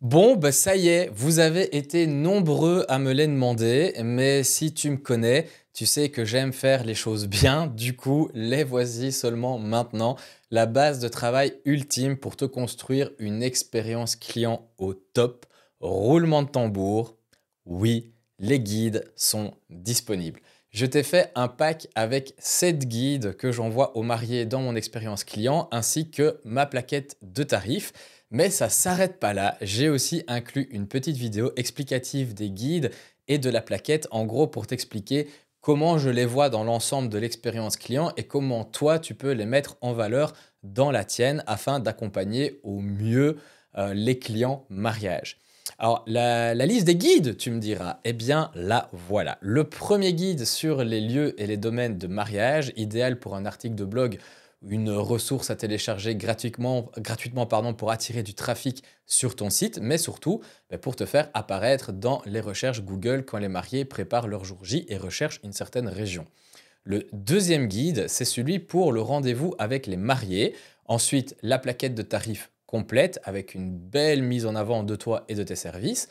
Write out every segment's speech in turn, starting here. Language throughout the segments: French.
Bon, bah ça y est, vous avez été nombreux à me les demander, mais si tu me connais, tu sais que j'aime faire les choses bien. Du coup, les voici seulement maintenant. La base de travail ultime pour te construire une expérience client au top. Roulement de tambour. Oui, les guides sont disponibles. Je t'ai fait un pack avec 7 guides que j'envoie aux mariés dans mon expérience client, ainsi que ma plaquette de tarifs. Mais ça s'arrête pas là, j'ai aussi inclus une petite vidéo explicative des guides et de la plaquette, en gros pour t'expliquer comment je les vois dans l'ensemble de l'expérience client et comment toi tu peux les mettre en valeur dans la tienne afin d'accompagner au mieux les clients mariage. Alors la liste des guides, tu me diras, eh bien là voilà. Le premier guide sur les lieux et les domaines de mariage, idéal pour un article de blog, une ressource à télécharger gratuitement pour attirer du trafic sur ton site, mais surtout pour te faire apparaître dans les recherches Google quand les mariés préparent leur jour J et recherchent une certaine région. Le deuxième guide, c'est celui pour le rendez-vous avec les mariés. Ensuite, la plaquette de tarifs complète avec une belle mise en avant de toi et de tes services.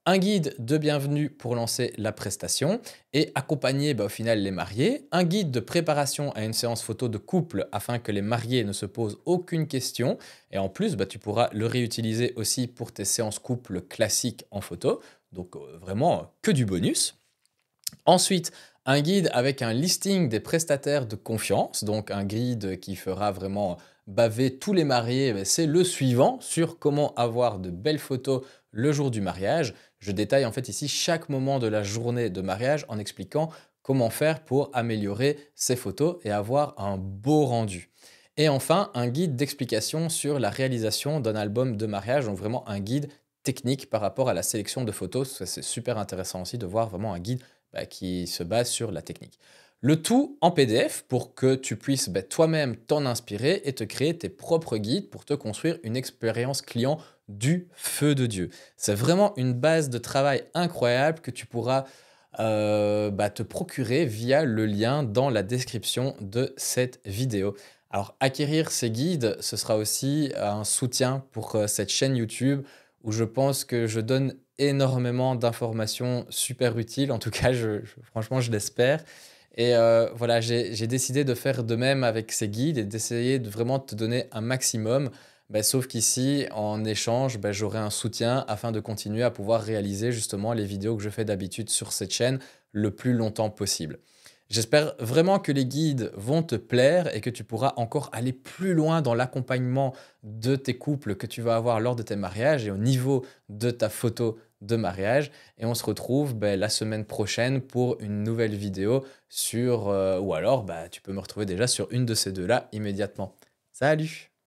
Un guide de bienvenue pour lancer la prestation et accompagner au final les mariés. Un guide de préparation à une séance photo de couple afin que les mariés ne se posent aucune question. Et en plus, tu pourras le réutiliser aussi pour tes séances couple classiques en photo. Donc vraiment que du bonus. Ensuite, un guide avec un listing des prestataires de confiance, donc un guide qui fera vraiment baver tous les mariés, c'est le suivant sur comment avoir de belles photos le jour du mariage. Je détaille en fait ici chaque moment de la journée de mariage en expliquant comment faire pour améliorer ces photos et avoir un beau rendu. Et enfin, un guide d'explication sur la réalisation d'un album de mariage, donc vraiment un guide technique par rapport à la sélection de photos. C'est super intéressant aussi de voir vraiment un guide qui se base sur la technique. Le tout en PDF pour que tu puisses toi-même t'en inspirer et te créer tes propres guides pour te construire une expérience client du feu de Dieu. C'est vraiment une base de travail incroyable que tu pourras te procurer via le lien dans la description de cette vidéo. Alors, acquérir ces guides, ce sera aussi un soutien pour cette chaîne YouTube où je pense que je donne énormément d'informations super utiles. En tout cas, franchement, je l'espère. Et voilà, j'ai décidé de faire de même avec ces guides et d'essayer de vraiment te donner un maximum. Sauf qu'ici, en échange, j'aurai un soutien afin de continuer à pouvoir réaliser justement les vidéos que je fais d'habitude sur cette chaîne le plus longtemps possible. J'espère vraiment que les guides vont te plaire et que tu pourras encore aller plus loin dans l'accompagnement de tes couples que tu vas avoir lors de tes mariages et au niveau de ta photo de mariage. Et on se retrouve la semaine prochaine pour une nouvelle vidéo sur... ou alors tu peux me retrouver déjà sur une de ces deux-là immédiatement. Salut!